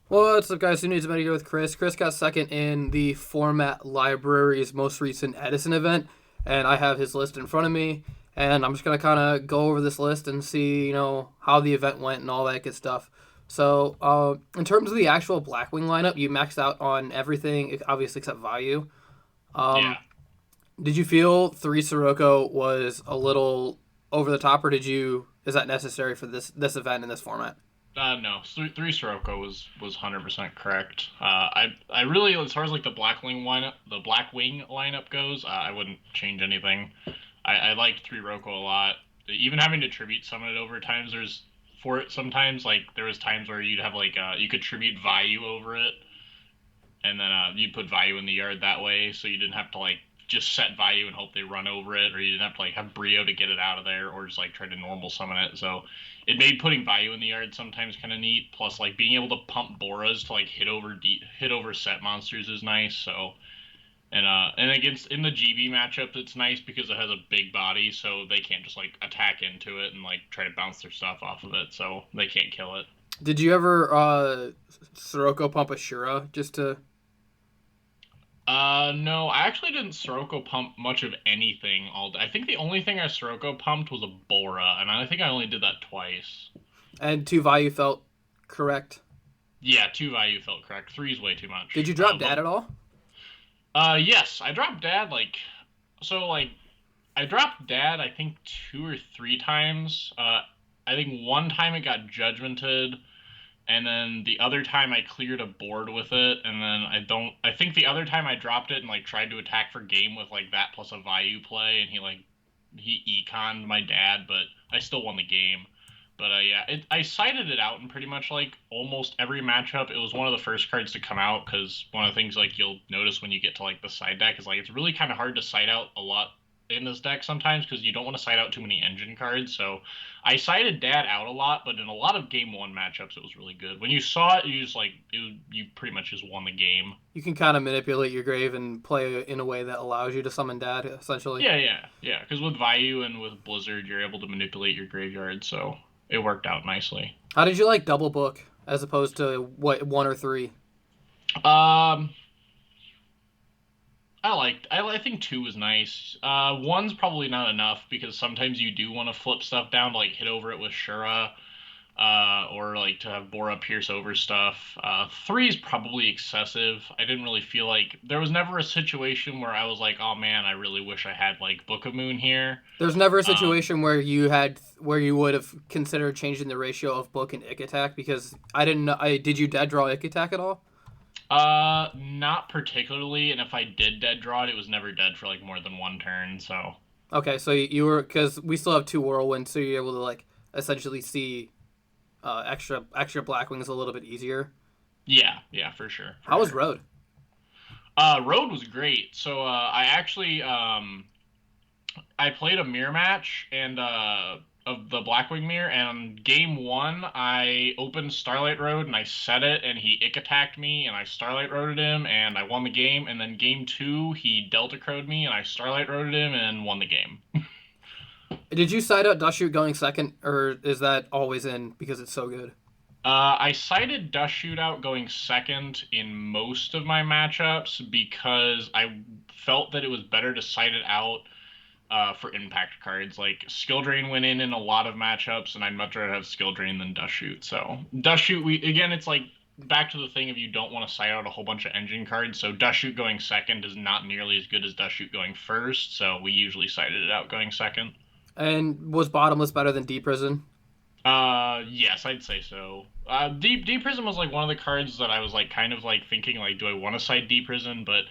What's up, guys? Who needs a video with Chris? Chris got second in the Format Library's most recent Edison event, and I have his list in front of me. And I'm just gonna kind of go over this list and see, how the event went and all that good stuff. So, in terms of the actual Blackwing lineup, you maxed out on everything, obviously except value. Yeah. Did you feel three Sirocco was a little over the top, or is that necessary for this event in this format? No. Three Sirocco was 100% correct. I really, as far as like the Blackwing lineup goes, I wouldn't change anything. I liked three Roko a lot. Even having to tribute summon it over times, sometimes like there was times where you'd have like you could tribute value over it, and then you'd put value in the yard that way, so you didn't have to like just set value and hope they run over it, or you didn't have to like have Brio to get it out of there, or just like try to normal summon it. So it made putting value in the yard sometimes kind of neat. Plus, like being able to pump Boras to like hit over set monsters is nice. So and against in the GB matchup, it's nice because it has a big body, so they can't just like attack into it and like try to bounce their stuff off of it, so they can't kill it. Did you ever Sirocco pump a Shura just to? No, I actually didn't Sirocco pump much of anything all day. I think the only thing I Sirocco pumped was a Bora, and I think I only did that twice. And two value felt correct. Yeah, two value felt correct. Three's way too Did much. you drop dad at all? Yes, I dropped dad like I dropped dad I think two or three times. I think one time it got judgmented, and then the other time I cleared a board with it, and then I think the other time I dropped it and like tried to attack for game with like that plus a value play, and he econed my dad, but I still won the game. But yeah, I sided it out in pretty much like almost every matchup. It was one of the first cards to come out because one of the things like you'll notice when you get to like the side deck is like it's really kind of hard to side out a lot in this deck sometimes because you don't want to side out too many engine cards. So I sided Dad out a lot, but in a lot of game one matchups, it was really good. When you saw it, you pretty much just won the game. You can kind of manipulate your grave and play in a way that allows you to summon dad, essentially. Yeah. Because with Vayu and with Blizzard, you're able to manipulate your graveyard, so it worked out nicely. How did you like double book as opposed to what one or three? Um, I think two is nice. One's probably not enough because sometimes you do want to flip stuff down to like hit over it with Shura, or like to have Bora pierce over stuff. Three is probably excessive. I didn't really feel like there was never a situation where I was like, oh man, I really wish I had like Book of Moon here. There's never a Um, situation where you would have considered changing the ratio of book and ick attack because I didn't know. Did you dead draw ick attack at all? not particularly, and if I did dead draw it, it was never dead for like more than one turn. So Okay, so you were because we still have two whirlwinds, so you're able to like essentially see extra Blackwings a little bit easier. yeah, for sure, for How was sure. Road? Road was great. So I actually I played a mirror match and of the Blackwing mirror, and game one I opened Starlight Road and I set it, and he ick attacked me, and I Starlight Roaded him, and I won the game. And then game two he Delta Crowed me, and I Starlight Roaded him and won the game. Did you side out Dust Shoot going second, or is that always in because it's so good? I cited Dust Shootout going second in most of my matchups because I felt that it was better to side it out for impact cards. Like Skill Drain went in a lot of matchups, and I'd much rather have Skill Drain than Dust Shoot. So Dust Shoot, we again, it's like back to the thing of you don't want to side out a whole bunch of engine cards. So Dust Shoot going second is not nearly as good as Dust Shoot going first. So we usually sided it out going second. And was Bottomless better than Deep Prison? Yes, I'd say so. Deep Prison was like one of the cards that I was like kind of like thinking like, do I want to side Deep Prison? But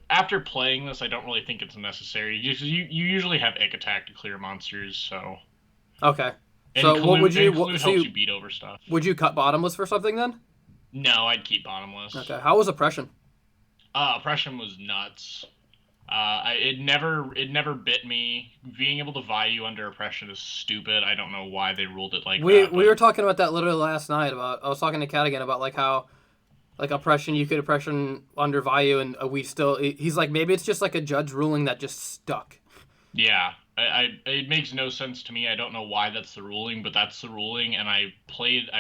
after playing this, I don't really think it's necessary. You usually have Ick Attack to clear monsters, so Okay. and So what would you? Collude helps you beat over stuff. Would you cut Bottomless for something then? No, I'd keep Bottomless. Okay. How was Oppression? Oppression was nuts. It never bit me. Being able to value under oppression is stupid. I don't know why they ruled it like We that, we but were talking about that literally last night. About I was talking to Kat again about like how like oppression you could oppression under value and we still he's like maybe it's just like a judge ruling that just stuck. yeah, It makes no sense to me. I don't know why that's the ruling, but that's the ruling. And I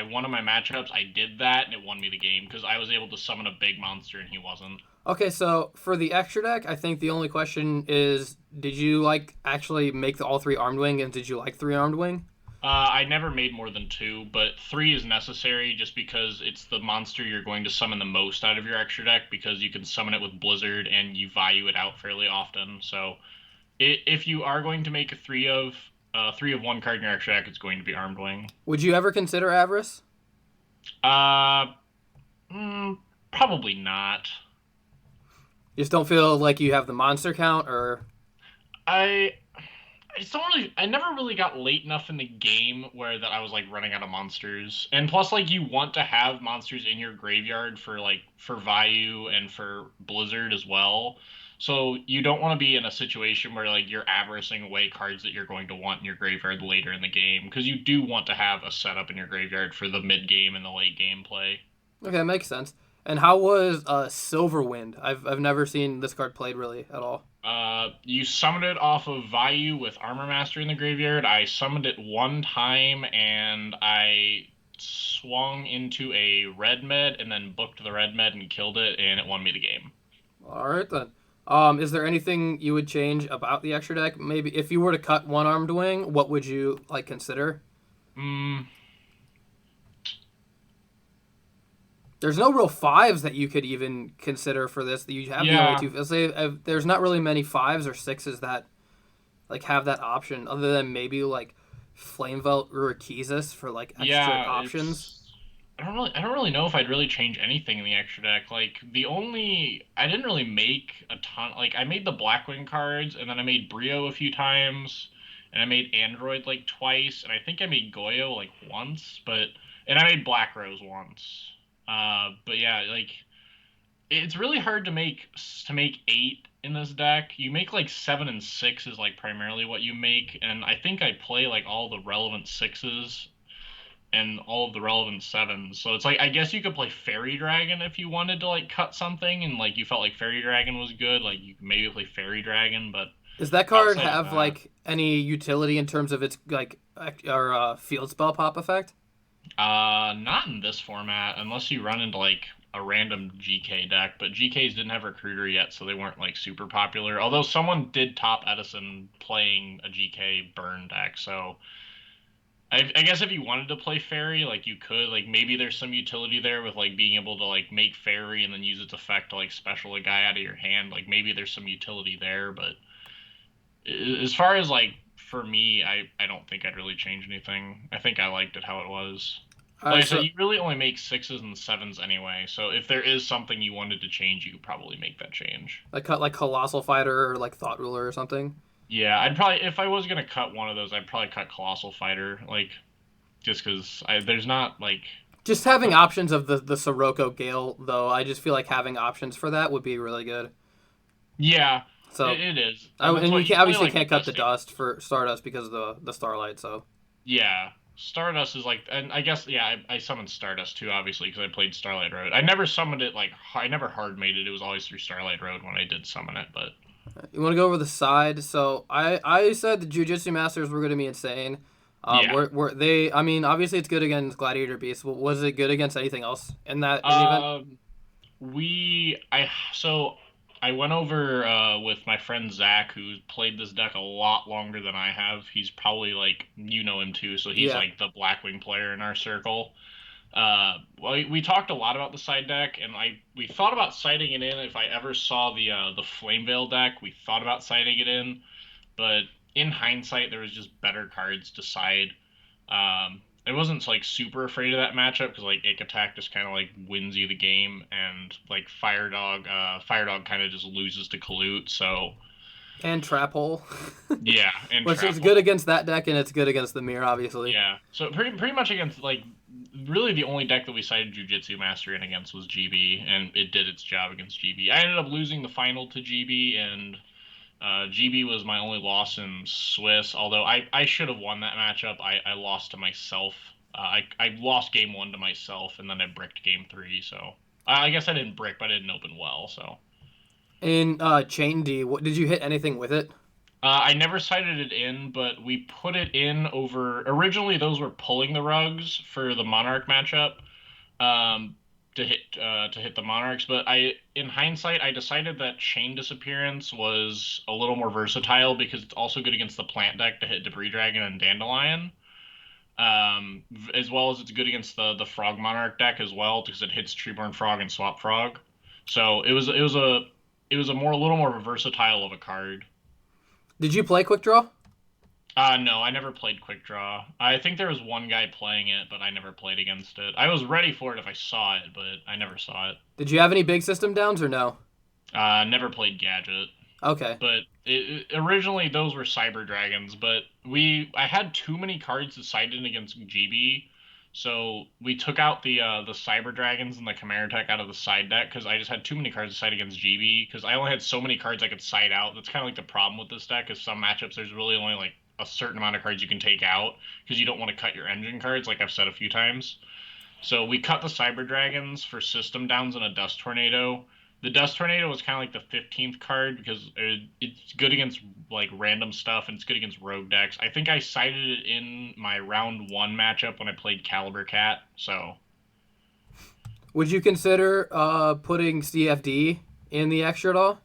won of my matchups. I did that, and it won me the game because I was able to summon a big monster and he wasn't. Okay, so for the extra deck, I think the only question is, did you like actually make all three armed wing, and did you like three armed wing? I never made more than two, but three is necessary just because it's the monster you're going to summon the most out of your extra deck because you can summon it with Blizzard and you value it out fairly often. So if you are going to make a three of one card in your extra deck, it's going to be Armed Wing. Would you ever consider Avarice? Uh, mm, Probably not. You just don't feel like you have the monster count, or I I just don't really. I never really got late enough in the game where that I was like running out of monsters. And plus, like you want to have monsters in your graveyard for for value and for Blizzard as well. So you don't want to be in a situation where like you're avericing away cards that you're going to want in your graveyard later in the game because you do want to have a setup in your graveyard for the mid game and the late game play. okay, that makes sense. And how was Silverwind? I've never seen this card played really at all. You summoned it off of Vayu with Armor Master in the graveyard. I summoned it one time and I swung into a red med and then booked the red med and killed it, and it won me the game. All right then. Is there anything you would change about the extra deck? Maybe if you were to cut one armed wing, what would you like consider? Mm, There's no real fives that you could even consider for this. That you have the only yeah, two. Let's say there's not really many fives or sixes that like have that option, other than maybe like Flamevelt or Urquizus for like extra yeah. options. I don't really know if I'd really change anything in the extra deck. Like the only, I didn't really make a ton. Like I made the Blackwing cards, and then I made Brio a few times, and I made Android like twice, and I think I made Goyo like once, and I made Black Rose once. But yeah, like it's really hard to make eight in this deck. You make like seven and six is like primarily what you make, and I think I play like all the relevant sixes and all of the relevant sevens. So it's like I guess you could play Fairy Dragon if you wanted to like cut something and like you felt like Fairy Dragon was good, like you could maybe play Fairy Dragon, but Does that card outside of have that, like any utility in terms of its like or field spell pop effect? not in this format unless you run into like a random GK deck, but GKs didn't have Recruiter yet, so they weren't like super popular. Although someone did top Edison playing a GK burn deck, so I guess if you wanted to play fairy, like you could, like maybe there's some utility there with like being able to like make fairy and then use its effect to like special a guy out of your hand. Like maybe there's some utility there, but as far as like for me, I don't think I'd really change anything. I think I liked it how it was. All Like right, I said, so you really only make sixes and sevens anyway. So if there is something you wanted to change, you could probably make that change. like cut like Colossal Fighter or like Thought Ruler or something. Yeah, I'd probably if I was gonna cut one of those, I'd probably cut Colossal Fighter, like just because I there's not like Just having options of the Sirocco Gale, though, I just feel like having options for that would be really good. yeah, So, it is, and that's and why you can you play obviously like can't cut the best. dust for Stardust because of the Starlight. So, Yeah, Stardust is like, and I guess yeah, I summoned Stardust too, obviously, because I played Starlight Road. I never summoned it like I never hard made it. It was always through Starlight Road when I did summon it. But you want to go over the side? So, I said the Jiu-Jitsu Masters were going to be insane. yeah, Were they? I mean, obviously it's good against Gladiator Beast. Was it good against anything else in the event? um, we I so I went over with my friend Zach, who's played this deck a lot longer than I have. He's probably like you know him too, so he's Yeah. like the Blackwing player in our circle. Well, we talked a lot about the side deck, and we thought about siding it in if I ever saw the Flame Veil deck. We thought about siding it in, but in hindsight, there was just better cards to side. I wasn't like super afraid of that matchup because like Ick Attack just kind of like wins you the game, and like Fire Dog kind of just loses to Kalute. So And Trap Hole, yeah, and which is Trap good Hole. against that deck, and it's good against the Mirror, obviously. Yeah, so pretty much against like really the only deck that we sided Jujitsu Master in against was GB, and it did its job against GB. I ended up losing the final to GB, and GB was my only loss in Swiss. Although I should have won that matchup, I lost to myself. I lost game one to myself, and then I bricked game three. So I guess I didn't brick, but I didn't open well. So In Chain D, what did you hit anything with it? I never cited it in, but we put it in over. Originally, those were pulling the rugs for the Monarch matchup, um, to hit the Monarchs. But in hindsight, I decided that Chain Disappearance was a little more versatile because it's also good against the plant deck to hit Debris Dragon and Dandelion, as well as it's good against the Frog Monarch deck as well because it hits Treeborn Frog and Swap Frog. So it was a more a little more versatile of a card. Did you play Quick Draw? No, I never played Quick Draw. I think there was one guy playing it, but I never played against it. I was ready for it if I saw it, but I never saw it. Did you have any big system downs or no? Never played Gadget, Okay. but originally those were Cyber Dragons, but I had too many cards decided against GB, so we took out the Cyber Dragons and the Chimera Tech out of the side deck because I just had too many cards to side against GB because I only had so many cards I could side out. That's kind of like the problem with this deck is some matchups there's really only like a certain amount of cards you can take out because you don't want to cut your engine cards, like I've said a few times. So we cut the Cyber Dragons for system downs and a Dust Tornado. The Dust Tornado was kind of like the 15th card because it's good against like random stuff and it's good against rogue decks. I think I cited it in my round one matchup when I played Caliber Cat. So Would you consider putting CFD in the extra at all?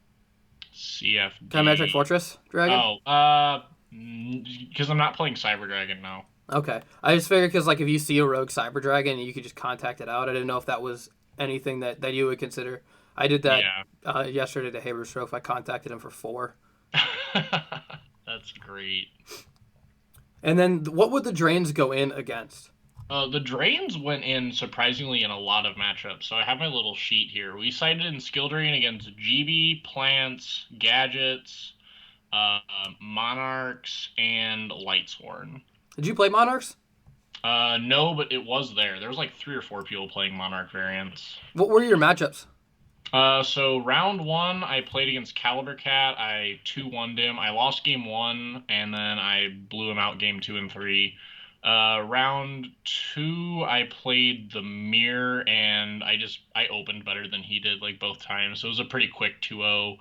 Chimeric CFD. Fortress Dragon? Oh, because I'm not playing Cyber Dragon now. Okay. I just figured because like if you see a rogue Cyber Dragon, you could just contact it out. I didn't know if that was anything that you would consider. I did that Yeah. yesterday to Haberstrofe. I contacted him for 4. That's great. And then what would the drains go in against? The drains went in surprisingly in a lot of matchups. So I have my little sheet here. We cited in skill drain against GB, plants, gadgets, uh, monarchs, and Lightsworn. Did you play Monarchs? No, but it was there. There was like 3 or 4 people playing monarch variants. What were your matchups? So round one, I played against Caliber Cat. I 2-1'd him. I lost game one, and then I blew him out game two and three. Round two, I played the Mirror, and I opened better than he did like both times. So it was a pretty quick 2-0.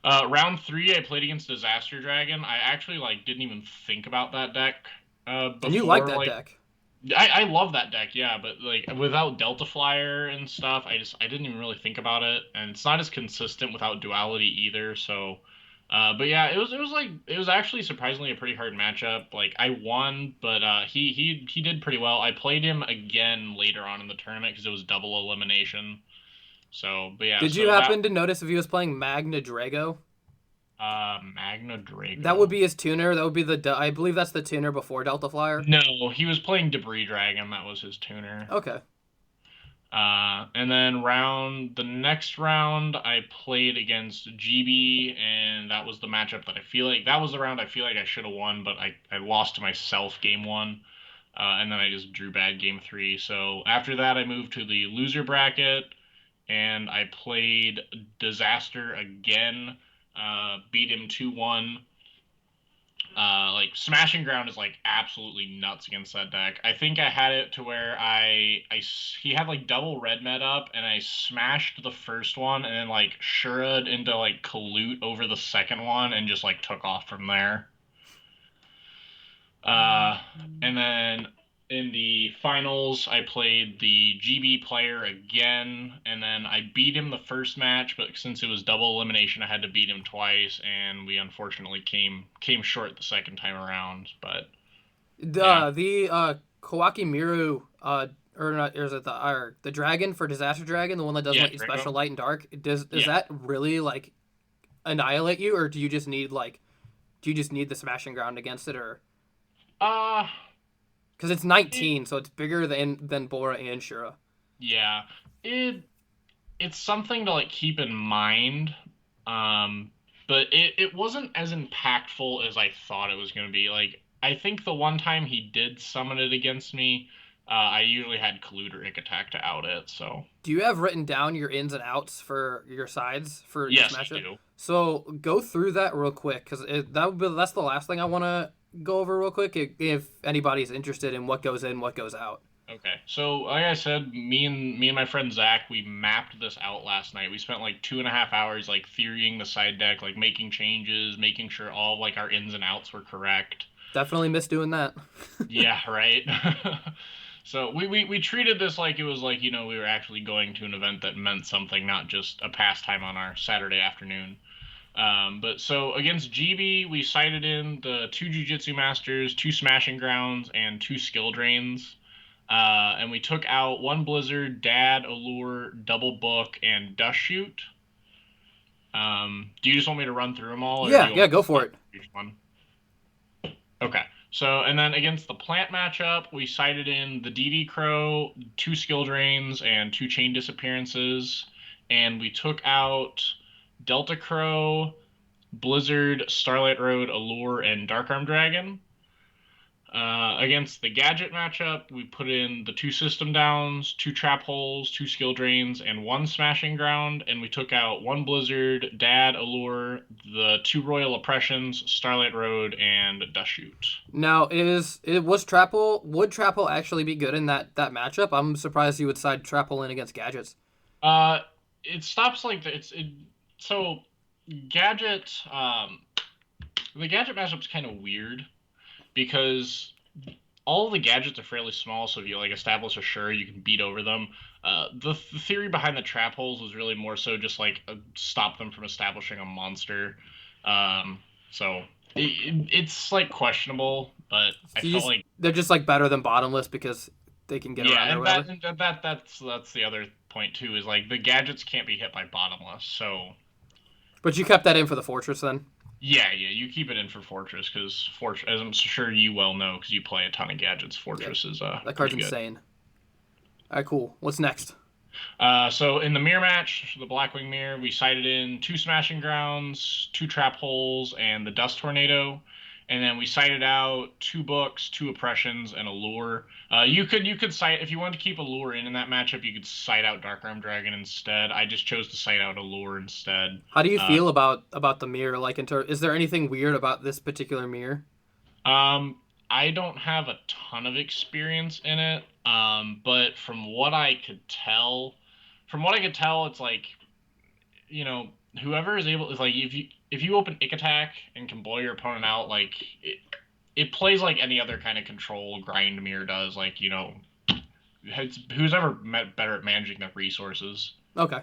Round three, I played against Disaster Dragon. I actually like didn't even think about that deck And you like before that like deck. I love that deck, yeah, but like without Delta Flyer and stuff, I didn't even really think about it, and it's not as consistent without duality either. So, but yeah, it was actually surprisingly a pretty hard matchup. Like I won, but he did pretty well. I played him again later on in the tournament because it was double elimination. So, but yeah, Did you so that happen to notice if he was playing Magna Drago? Magna That would Drago. be his tuner. That would be I believe that's the tuner before Delta Flyer. No, he was playing Debris Dragon. That was his tuner. Okay. And then the next round, I played against GB, and that was the matchup that I feel like that was the round I feel like I should have won, but I lost to myself game one, and then I just drew bad game three. So after that, I moved to the loser bracket, and I played Disaster again, beat him 2-1. Like Smashing Ground is like absolutely nuts against that deck. I think I had it to where he had like double red med up, and I smashed the first one, and then like Shura'd into like Kalute over the second one, and just like took off from there. Uh, and then in the finals, I played the GB player again, and then I beat him the first match, but since it was double elimination, I had to beat him twice, and we unfortunately came short the second time around. But yeah, The Kawaki Miru or not, or is it the dragon for Disaster Dragon, the one that doesn't yeah, let you special Draco. light and dark? Does Yeah. that really like annihilate you, or do you just need the Smashing Ground against it, or Uh, because it's it, 19, so it's bigger than Bora and Shura. yeah. It it's something to like keep in mind. Um, but it wasn't as impactful as I thought it was going to be. Like I think the one time he did summon it against me, I usually had Collude or Ick Attack to out it. So Do you have written down your ins and outs for your sides for this yes, I matchup? do. So go through that real quick because that's the last thing I want to go over real quick. If anybody's interested in what goes in, what goes out. Okay. So like I said, me and my friend Zach, we mapped this out last night. We spent like 2.5 hours like theorying the side deck, like making changes, making sure all like our ins and outs were correct. Definitely miss doing that. Yeah, right. So we treated this like it was like, we were actually going to an event that meant something, not just a pastime on our Saturday afternoon. But so against GB, we cited in the two Jiu-Jitsu Masters, two Smashing Grounds, and two Skill Drains. And we took out one Blizzard, Dad, Allure, Double Book, and Dust Shoot. Do you just want me to run through them all, or do Yeah, you want yeah, me go to for select it. each one? Okay. So, and then against the plant matchup, we cited in the DD Crow, two skill drains, and two chain disappearances. And we took out Delta Crow, Blizzard, Starlight Road, Allure, and Dark Arm Dragon. Against the gadget matchup, we put in the two system downs, two trap holes, two skill drains, and one smashing ground, and we took out one blizzard, dad, allure, the two royal oppressions, starlight road, and dust shoot. Now, was Trapple would Trapple actually be good in that matchup? I'm surprised you would side Trapple in against gadgets. Uh, it stops like so gadget. The gadget matchup's kind of weird because all the gadgets are fairly small, so if you like establish a sure, you can beat over them. The theory behind the trap holes was really more so just like stop them from establishing a monster. So it's like questionable, but I So felt like they're just like better than bottomless because they can get around yeah, there or and whatever. that's the other point too is like the gadgets can't be hit by bottomless. So But you kept that in for the fortress then. yeah, you keep it in for Fortress because Fortress, as I'm sure you well know, because you play a ton of gadgets, Yeah, Fortress is that card's pretty good. insane. All right, cool. What's next? So in the mirror match, the Blackwing mirror, we sighted in two smashing grounds, two trap holes, and the dust tornado. And then we sighted out two books, two oppressions, and a lure. You could sight if you wanted to keep a lure in that matchup. You could sight out Dark Arm Dragon instead. I just chose to sight out a lure instead. How do you Uh, feel about the mirror? Like, is there anything weird about this particular mirror? Um, I don't have a ton of experience in it, but from what I could tell, it's like you know whoever is able is like if you open Ick Attack and can blow your opponent out, like it plays like any other kind of control grind mirror does. Like who's ever met better at managing their resources. Okay,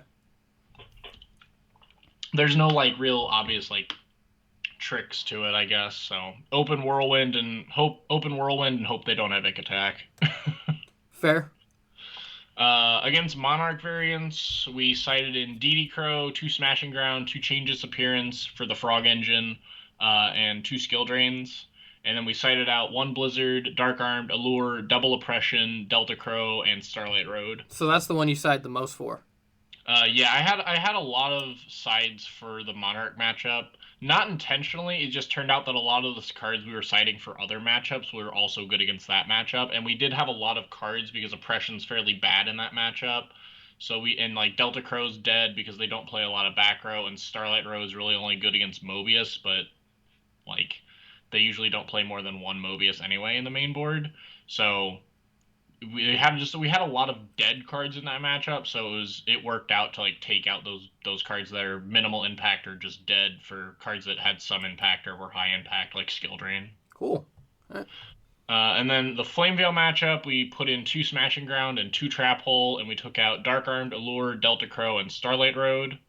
There's no like real obvious like tricks to it, I guess. So open whirlwind and hope they don't have Ick Attack. fair. Against Monarch variants, we cited in DD Crow, two Smashing Ground, two Chain Disappearance for the Frog Engine, and two Skill Drains. And then we cited out one Blizzard, Dark Armed, Allure, Double Oppression, Delta Crow, and Starlight Road. So that's the one you side the most for. Yeah, I had a lot of sides for the Monarch matchup. Not intentionally, it just turned out that a lot of the cards we were citing for other matchups were also good against that matchup, and we did have a lot of cards because Oppression's fairly bad in that matchup. So like Delta Crow's dead because they don't play a lot of back row, and Starlight Row is really only good against Mobius, but like they usually don't play more than one Mobius anyway in the main board. So we had a lot of dead cards in that matchup, so it worked out to like take out those cards that are minimal impact or just dead for cards that had some impact or were high impact like Skill Drain. Cool. All right. And then the Flame Veil matchup, we put in two Smashing Ground and two Trap Hole, and we took out Dark Armed, Allure, Delta Crow, and Starlight Road.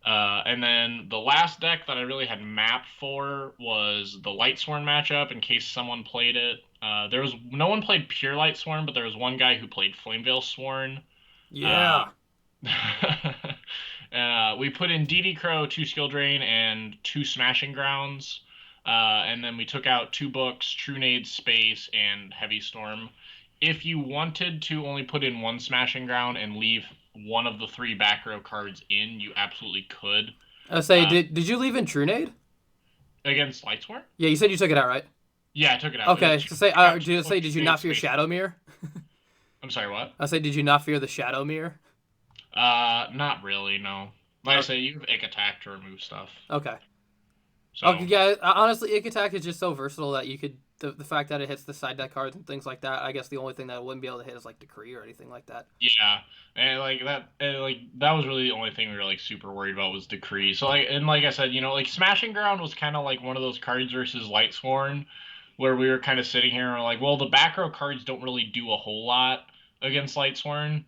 And then the last deck that I really had mapped for was the Light Sworn matchup in case someone played it. There was no one played Pure Light Sworn, but there was one guy who played Flameveil Sworn. Uh, Yeah. we put in DD Crow, two Skill Drain, and two Smashing Grounds. And then we took out two books, Trunade Space, and Heavy Storm. If you wanted to only put in one Smashing Ground and leave one of the three back row cards in, you absolutely could. I say, Uh, did you leave in Trunade? Against Lightsworn? Yeah, you said you took it out, right? Yeah, I took it out. It Okay. was So say, took out did you not fear Space. Shadow Mirror? I'm sorry, what? I say, did you not fear the Shadow Mirror? Not really, no. Like I Oh, say, you have Ick Attack to remove stuff. okay. So, Okay. Yeah. Honestly, Ick Attack is just so versatile that you could the fact that it hits the side deck cards and things like that. I guess the only thing that it wouldn't be able to hit is like Decree or anything like that. Yeah, and that was really the only thing we were like super worried about was Decree. So like I said, like Smashing Ground was kind of like one of those cards versus Lightsworn, where we were kind of sitting here and we're like, well, the back row cards don't really do a whole lot against Lightsworn,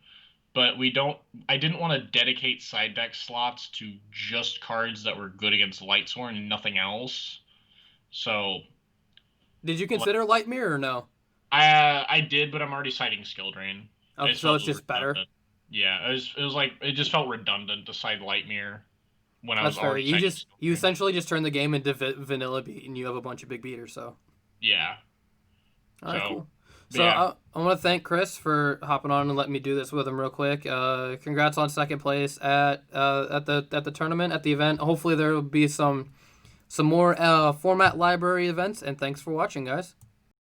but we don't. I didn't want to dedicate side deck slots to just cards that were good against Lightsworn and nothing else. So Did you consider Light Mirror or no? I did, but I'm already citing Skill Drain. Oh, so it's just better. Yeah, it was like it just felt redundant to side Lightmere when I That's was fair. already You essentially just turn the game into vanilla beat, and you have a bunch of big beaters. So yeah. all right, So, cool. So yeah. I want to thank Chris for hopping on and letting me do this with him real quick. Congrats on second place at the tournament at the event. Hopefully there will be some more format library events. And thanks for watching, guys.